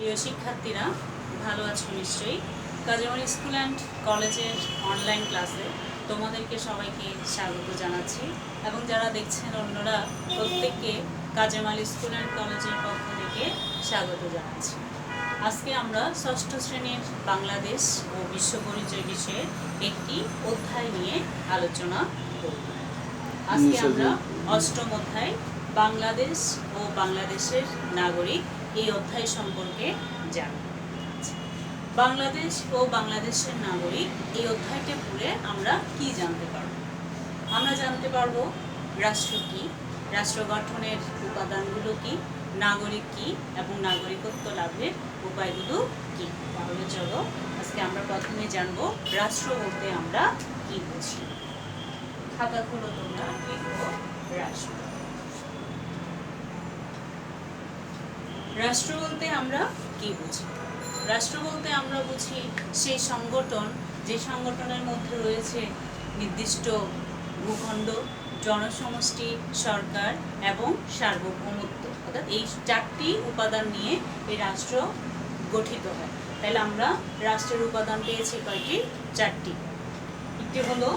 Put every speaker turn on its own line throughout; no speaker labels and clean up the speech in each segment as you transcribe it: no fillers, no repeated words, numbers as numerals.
প্রিয় শিক্ষার্থীরা, ভালো আছো নিশ্চয়ই। কাজেমারি স্কুল অ্যান্ড কলেজের অনলাইন ক্লাসে তোমাদেরকে সবাইকে স্বাগত জানাচ্ছি এবং যারা দেখছেন অন্যরা প্রত্যেককে কাজেমারি স্কুল অ্যান্ড কলেজের পক্ষ থেকে স্বাগত জানাচ্ছি। আজকে আমরা ষষ্ঠ শ্রেণীর বাংলাদেশ ও বিশ্ব পরিচয় বিষয়ে একটি অধ্যায় নিয়ে আলোচনা করব। আজকে আমরা অষ্টম অধ্যায় বাংলাদেশ ও বাংলাদেশের নাগরিক এই অধ্যায় সম্পর্কে জানব। বাংলাদেশ ও বাংলাদেশের নাগরিক এই অধ্যায়টা পড়ে আমরা কি জানতে পারব? আমরা জানতে পারবো রাষ্ট্র কি, রাষ্ট্র গঠনের উপাদানগুলো কি, নাগরিক কি এবং নাগরিকত্ব লাভের উপায়গুলো কি। তাহলে চলো আজকে আমরা প্রথমে জানবো রাষ্ট্র বলতে আমরা কি বুঝি। খাতা খুলো তোমরা, লিখো রাষ্ট্র। রাষ্ট্র বলতে আমরা কি বুঝি? রাষ্ট্র বলতে আমরা বুঝি সেই সংগঠন যে সংগঠনের মধ্যে রয়েছে নির্দিষ্ট ভূখণ্ড, জনসমষ্টি, সরকার এবং সার্বভৌমত্ব, অর্থাৎ এই চারটি উপাদান নিয়ে এই রাষ্ট্র গঠিত হয়। তাহলে আমরা রাষ্ট্রের উপাদান পেয়েছি কয়টি? চারটি। একটি হলো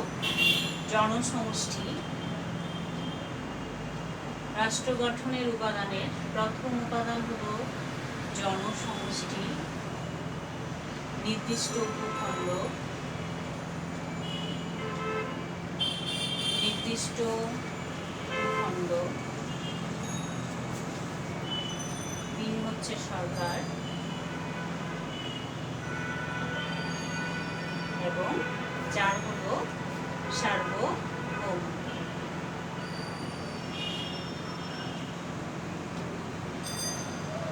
জনসমষ্টি। রাষ্ট্র গঠনের উপাদানের প্রথম উপাদান হলো জনসমষ্টি, নির্দিষ্ট ভূখণ্ড, নির্দিষ্ট ভূখণ্ড, তিন হচ্ছে সরকার এবং চার হলো সার্বভৌম।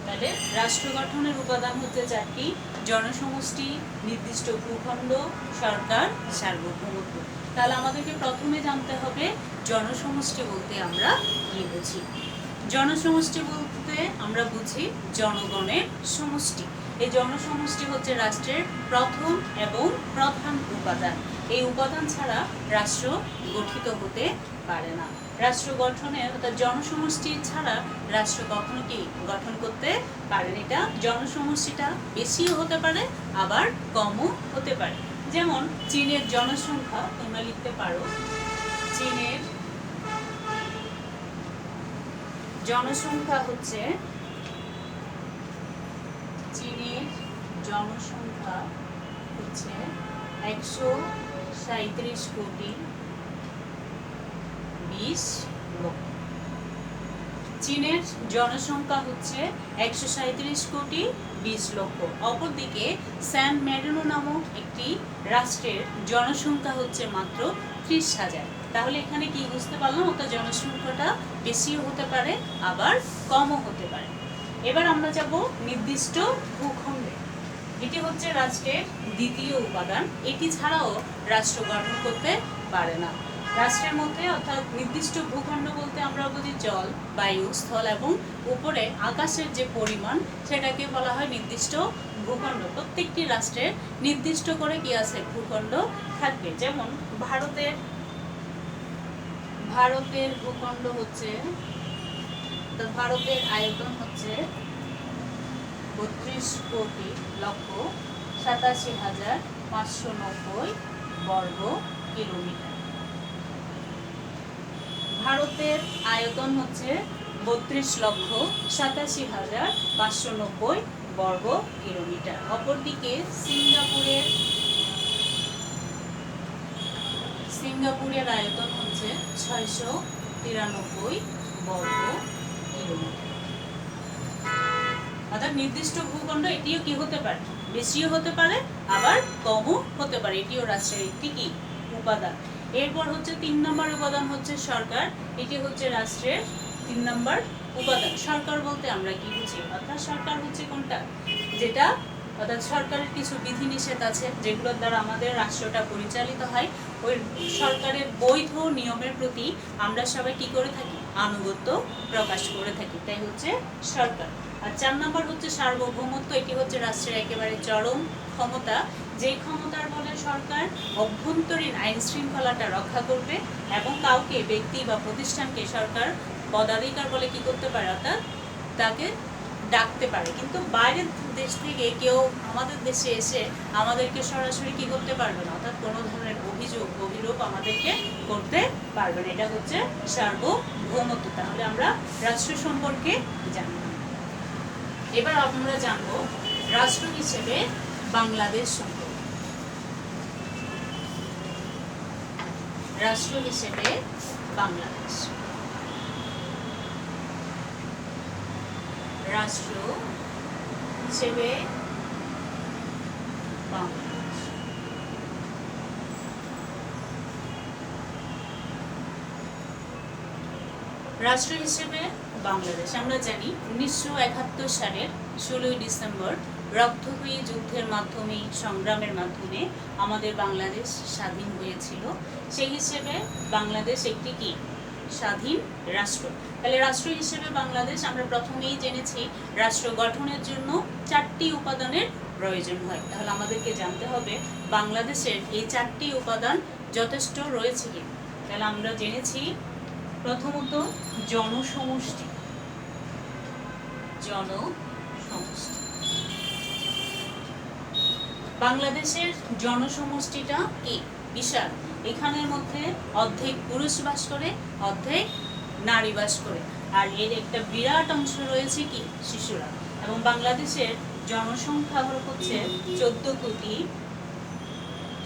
তাহলে রাষ্ট্র গঠনের উপাদান হচ্ছে চারটি: জনসমষ্টি, নির্দিষ্ট ভূখণ্ড, সরকার, সার্বভৌমত্ব। তাহলে আমাদেরকে প্রথমে জানতে হবে জনসমষ্টি বলতে আমরা কি বুঝি। জনসমষ্টি বলতে আমরা বুঝি জনগণের সমষ্টি। এই জনসমষ্টি হচ্ছে রাষ্ট্রের প্রথম এবং প্রধান উপাদান। এই উপাদান ছাড়া রাষ্ট্র গঠিত হতে পারে না। রাষ্ট্র গঠনে অর্থাৎ জনসমষ্টি ছাড়া রাষ্ট্র কখনো কি গঠন করতে পারে না। এটা জনসমষ্টিটা বেশিও হতে পারে আবার কমও হতে পারে। যেমন চীনের জনসংখ্যা তোমরা লিখতে পারো, চীনের জনসংখ্যা হচ্ছে, চীনের জনসংখ্যা হচ্ছে 137 কোটি 20 লক্ষ। চীনের জনসংখ্যা হচ্ছে 137 কোটি 20 লক্ষ। অপরদিকে স্যান মেরিনো নামক একটি রাষ্ট্রের জনসংখ্যা হচ্ছে মাত্র 30,000। তাহলে এখানে কি বুঝতে পারলাম? অর্থাৎ জনসংখ্যাটা বেশিও হতে পারে আবার কমও হতে পারে। এবার আমরা যাব নির্দিষ্ট ভূখণ্ডে। এটি হচ্ছে রাষ্ট্রের দ্বিতীয় উপাদান। এটি ছাড়াও রাষ্ট্র গঠন করতে পারে না। রাষ্ট্রের মধ্যে অর্থাৎ নির্দিষ্ট ভূখণ্ড বলতে আমরা বুঝি জল, বায়ু, স্থল এবং উপরে আকাশের যে পরিমাণ সেটাকে বলা হয় নির্দিষ্ট ভূখণ্ড। প্রত্যেকটি রাষ্ট্রের নির্দিষ্ট করে কি আছে? ভূখণ্ড থাকবে। যেমন ভারতের ভূখণ্ড হচ্ছে, ভারতের আয়তন হচ্ছে 32 কোটি লক্ষ 87,590 বর্গ কিলোমিটার। ভারতের আয়তন হচ্ছে 32,87,590 বর্গ কিলোমিটার। অপরদিকে সিঙ্গাপুরের আয়তন হচ্ছে 693 বর্গ কিলোমিটার। অর্থাৎ নির্দিষ্ট ভূখণ্ড এটিও কি হতে পারে? বেশিও হতে পারে আবার কমও হতে পারে। এটিও রাষ্ট্রের একটি কি উপাদান। এরপর হচ্ছে 3 নম্বর উপাদান হচ্ছে সরকার। এটি হচ্ছে রাষ্ট্রের 3 নম্বর উপাদান। সরকার বলতে আমরা কি বুঝি? অর্থাৎ সরকার হচ্ছে কোনটা? যেটা অর্থাৎ সরকারের কিছু বিধিনিষেধ আছে যেগুলোর দ্বারা আমাদের রাষ্ট্রটা পরিচালিত হয়। ওই সরকারের বৈধ নিয়মের প্রতি আমরা সবাই কি করে থাকি? আনুগত্য প্রকাশ করে থাকি। তাই হচ্ছে সরকার। আর 4 নম্বর হচ্ছে সার্বভৌমত্ব। এটি হচ্ছে রাষ্ট্রের একেবারে চরম ক্ষমতা, যে ক্ষমতার বলে সরকার অভ্যন্তরীণ আইন শৃঙ্খলাটা রক্ষা করবে এবং কাউকে, ব্যক্তি বা প্রতিষ্ঠানকে সরকার পদাধিকার বলে কি করতে পারে? অর্থাৎ তাকে ডাকতে পারে, কিন্তু বাইরের দেশ থেকে কেউ আমাদের দেশে এসে আমাদেরকে সরাসরি কি করতে পারবে না, অর্থাৎ কোনো ধরনের অভিযোগ অভিরূপ আমাদেরকে করতে পারবে না। এটা হচ্ছে সার্বভৌমত্ব। তাহলে আমরা রাষ্ট্র সম্পর্কে জানলাম। এবার আমরা জানবো রাষ্ট্র হিসেবে বাংলাদেশ সম্পর্কে। রাষ্ট্র হিসেবে বাংলাদেশ, রাষ্ট্র হিসেবে বাংলাদেশ। রাষ্ট্র হিসেবে বাংলাদেশ আমরা জানি 1971 সালের 16ই ডিসেম্বর রক্তক্ষয়ী যুদ্ধের মাধ্যমে, সংগ্রামের মাধ্যমে আমাদের বাংলাদেশ স্বাধীন হয়েছিল। সেই হিসেবে বাংলাদেশ একটি কি স্বাধীন রাষ্ট্র। তাহলে রাষ্ট্র হিসেবে বাংলাদেশ আমরা প্রথমেই জেনেছি রাষ্ট্র গঠনের জন্য 4টি উপাদানের প্রয়োজন হয়। তাহলে আমাদেরকে জানতে হবে বাংলাদেশের এই 4টি উপাদান যথেষ্ট রয়েছে কি। তাহলে আমরা জেনেছি প্রথমত জনসমষ্টি। জনসমষ্টি, বাংলাদেশের জনসমষ্টিটা কি বিশাল। এখানের মধ্যে অর্ধেক পুরুষ বাস করে, অর্ধেক নারী বাস করে, আর এর একটা বিরাট অংশ রয়েছে কি শিশুরা। এবং বাংলাদেশের জনসংখ্যা হচ্ছে 14 কোটি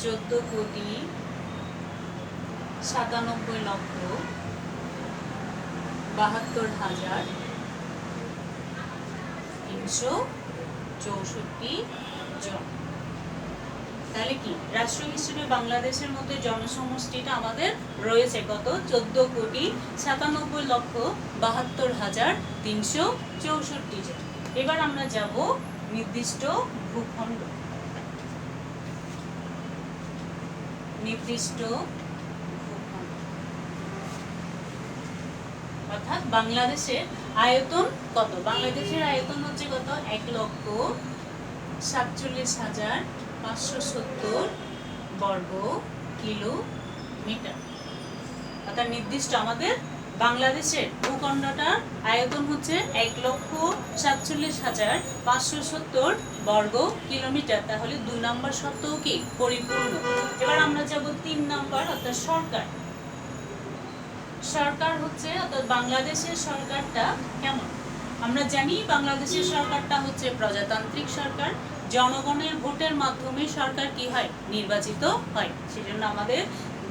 97,72,364 জন। তাহলে কি রাষ্ট্র হিসেবে বাংলাদেশের মধ্যে জনসমষ্টিটা আমাদের রয়েছে কত 14,97,72,364 জন। এবার আমরা যাব নির্দিষ্ট ভূখণ্ড। নির্দিষ্ট ভূখণ্ড অর্থাৎ বাংলাদেশের আয়তন কত। বাংলাদেশের আয়তন হচ্ছে কত 1,47,570 বর্গ কিলোমিটার। অর্থাৎ নির্দিষ্ট আমাদের বাংলাদেশের ভূখণ্ডটার আয়তন হচ্ছে 1,47,570 বর্গ কিলোমিটার। তাহলে 2 নম্বর শর্তও কি পরিপূর্ণ। এবার আমরা যাব 3 নম্বর, অর্থাৎ সরকার। সরকার হচ্ছে অর্থাৎ বাংলাদেশের সরকারটা কেমন। আমরা জানি বাংলাদেশের সরকারটা হচ্ছে প্রজাতান্ত্রিক সরকার। জনগণের ভোটের মাধ্যমে সরকার কি হয় নির্বাচিত হয়। সেজন্য আমাদের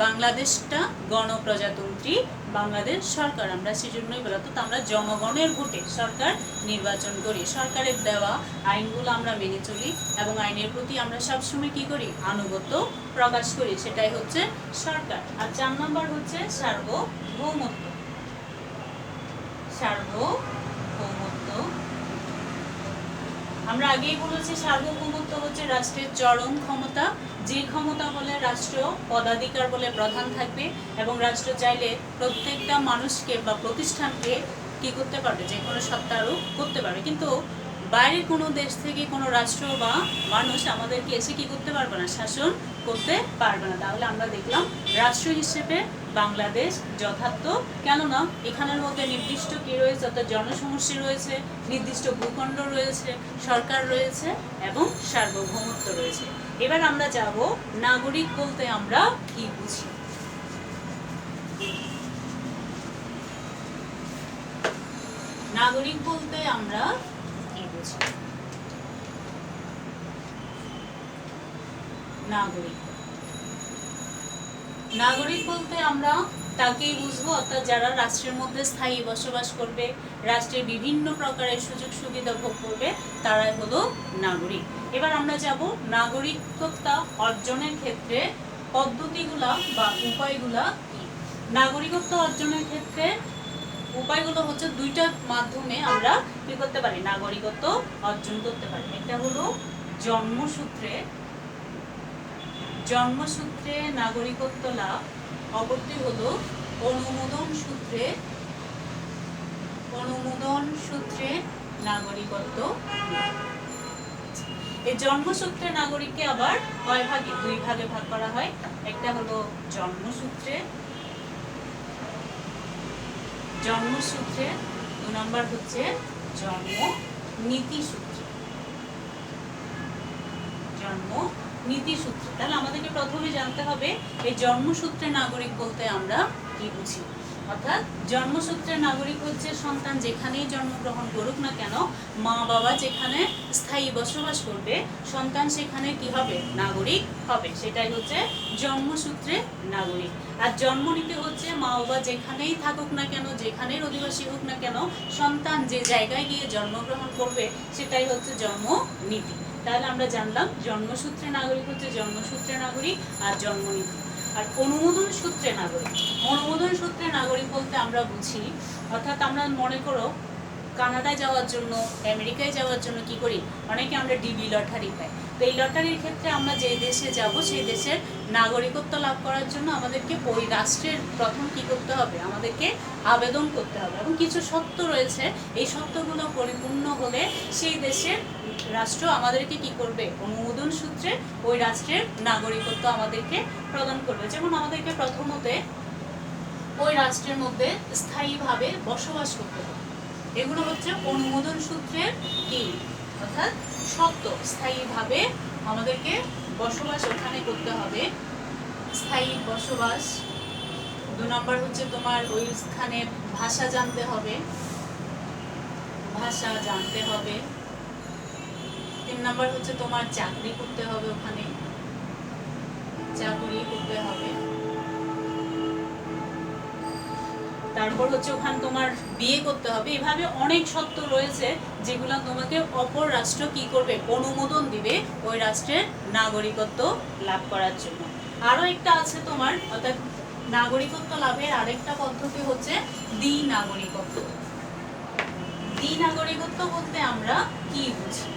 বাংলাদেশটা গণপ্রজাতন্ত্রী বাংলাদেশ সরকার। আমরা সেজন্যই বলতো আমরা জনগণের ভোটে সরকার নির্বাচন করি। সরকারের দেওয়া আইনগুলো আমরা মেনে চলি এবং আইনের প্রতি আমরা সবসময় কি করি আনুগত্য প্রকাশ করি। সেটাই হচ্ছে সরকার। আর 4 নম্বর হচ্ছে সার্বভৌমত্ব। সার্বভৌমত্ব আমরা আগেই বলেছি সার্বভৌমত্ব হচ্ছে রাষ্ট্রের চরম ক্ষমতা। যে ক্ষমতা বলে রাষ্ট্র পদাধিকার বলে প্রধান থাকবে এবং রাষ্ট্র চাইলে প্রত্যেকটা মানুষকে বা প্রতিষ্ঠানকে কি করতে পারবে, যে কোনো সত্তারোপ করতে পারবে। কিন্তু বাইরের কোনো দেশ থেকে কোনো রাষ্ট্র বা মানুষ আমাদেরকে এসে কি করতে পারবে না, শাসন করতে পারবে না। তাহলে আমরা দেখলাম রাষ্ট্র হিসেবে বাংলাদেশ যথার্থ, কেননা এখানের মধ্যে নির্দিষ্ট কি রয়েছে, অর্থাৎ জনসমষ্টি রয়েছে, নির্দিষ্ট ভূখণ্ড রয়েছে, সরকার রয়েছে এবং সার্বভৌমত্ব রয়েছে। এবার আমরা যাব নাগরিক বলতে আমরা কি বুঝি। নাগরিক বলতে আমরা কি বুঝি। নাগরিক নাগরিক বলতে আমরা তাকেই বুঝবো, অর্থাৎ যারা রাষ্ট্রের মধ্যে স্থায়ী বসবাস করবে, রাষ্ট্রের বিভিন্ন প্রকারের সুযোগ সুবিধা ভোগ করবে, তারাই হলো নাগরিক। এবার আমরা যাব নাগরিকত্ব অর্জনের ক্ষেত্রে পদ্ধতিগুলা বা উপায়গুলা কি। নাগরিকত্ব অর্জনের ক্ষেত্রে উপায়গুলো হচ্ছে 2টা মাধ্যমে আমরা কি করতে পারি নাগরিকত্ব অর্জন করতে পারি। একটা হলো জন্মসূত্রে নাগরিকত্ব লাভ, অপরটি হলো অনুমোদন সূত্রে নাগরিকত্ব। এই জন্মসূত্রে নাগরিককে আবার কয় ভাগে, 2 ভাগে ভাগ করা হয়। একটা হলো জন্মসূত্রে 2 নম্বর হচ্ছে জন্ম নীতিসূত্রে। জন্ম নীতিসূত্রে। তাহলে আমাদেরকে প্রথমে জানতে হবে এই জন্মসূত্রে নাগরিক বলতে আমরা কি বুঝি। অর্থাৎ জন্মসূত্রে নাগরিক হচ্ছে সন্তান যেখানেই জন্মগ্রহণ করুক না কেন, মা বাবা যেখানে স্থায়ী বসবাস করবে, সন্তান সেখানে কি হবে? নাগরিক হবে। সেটাই হচ্ছে জন্মসূত্রে নাগরিক। আর জন্ম নীতি হচ্ছে মা বাবা যেখানেই থাকুক না কেন, যেখানেই অধিবাসী হোক না কেন, সন্তান যে জায়গায় গিয়ে জন্মগ্রহণ করবে সেটাই হচ্ছে জন্ম নীতি। তাহলে আমরা জানলাম জন্মসূত্রে নাগরিক হচ্ছে জন্মসূত্রে নাগরিক আর জন্মনীতি। আর অনুমোদন সূত্রে নাগরিক, অনুমোদন সূত্রে নাগরিক বলতে আমরা বুঝি, অর্থাৎ আমরা মনে করো কানাডায় যাওয়ার জন্য, আমেরিকায় যাওয়ার জন্য কি করি, অনেকে আমরা ডিবি লটারি পাই। তো এই লটারির ক্ষেত্রে আমরা যে দেশে যাব সেই দেশের নাগরিকত্ব লাভ করার জন্য আমাদেরকে ওই রাষ্ট্রের প্রথম কি করতে হবে, আমাদেরকে আবেদন করতে হবে এবং কিছু শর্ত রয়েছে। এই শর্তগুলো পরিপূর্ণ হলে সেই দেশের রাষ্ট্র আমাদেরকে কি করবে, অনুমোদন সূত্রে ওই রাষ্ট্রের নাগরিকত্ব আমাদেরকে প্রদান করবে। যেমন আমাদেরকে প্রথমত ওই রাষ্ট্রের মধ্যে স্থায়ীভাবে বসবাস করতে হবে। এগুলো হচ্ছে অনুমোদন সূত্রের কি, অর্থাৎ শর্ত। স্থায়ীভাবে আমাদেরকে বসবাস ওখানে করতে হবে, স্থায়ী বসবাস। 2 নম্বর হচ্ছে তোমার ওই স্থানে ভাষা জানতে হবে, ভাষা জানতে হবে। 3 নম্বর হচ্ছে তোমার চাকরি করতে হবে, ওখানে চাকরি করতে হবে। তারপর হচ্ছে ওখানে তোমার বিয়ে করতে হবে। এভাবে অনেক শর্ত রয়েছে যেগুলো তোমাকে অপর রাষ্ট্র কি করবে, অনুমোদন দিবে ওই রাষ্ট্রের নাগরিকত্ব লাভ করার জন্য। আরো একটা আছে তোমার, অর্থাৎ নাগরিকত্ব লাভের আরেকটা পদ্ধতি হচ্ছে দ্বি-নাগরিকত্ব। দ্বি-নাগরিকত্ব বলতে আমরা কি বুঝি?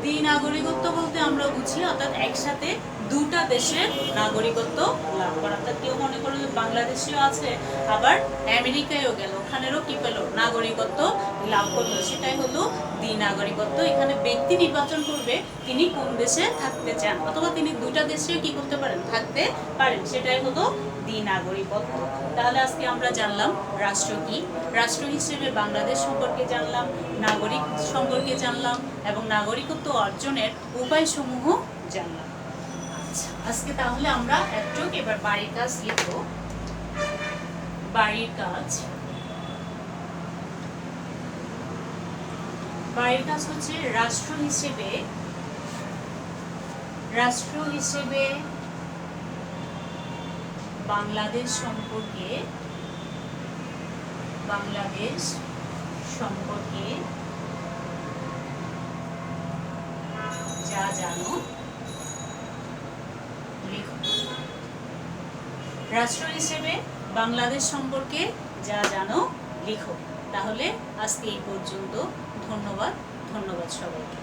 দ্বি-নাগরিকত্ব বলতে আমরা বুঝি অর্থাৎ একসাথে দুটা দেশের নাগরিকত্ব লাভ করা। অর্থাৎ কেউ মনে করো বাংলাদেশেও আছে, আবার আমেরিকায়ও গেল, ওখানেরও কি পেল, নাগরিকত্ব লাভ করলো, সেটাই হলো দ্বি-নাগরিকত্ব। এখানে ব্যক্তি নির্বাচন করবে তিনি কোন দেশে থাকতে চান, অথবা তিনি দুটা দেশেও কি করতে পারেন, থাকতে পারেন, সেটাই হলো দ্বি-নাগরিকত্ব। তাহলে আজকে আমরা জানলাম রাষ্ট্র কি, রাষ্ট্র হিসেবে বাংলাদেশ সম্পর্কে জানলাম, নাগরিক সম্পর্কে জানলাম এবং নাগরিকত্ব অর্জনের উপায়সমূহ জানলাম। আচ্ছা, আজকে তাহলে আমরা একটু এবার বাড়ির কাজ লিখব। বাড়ির কাজ, বাড়ির কাজ হচ্ছে রাষ্ট্র হিসেবে বাংলাদেশ সম্পর্কে যা জানো লিখো। রাষ্ট্র হিসেবে বাংলাদেশ সম্পর্কে যা জানো লিখো। তাহলে আজকে এই পর্যন্ত। ধন্যবাদ সবাইকে।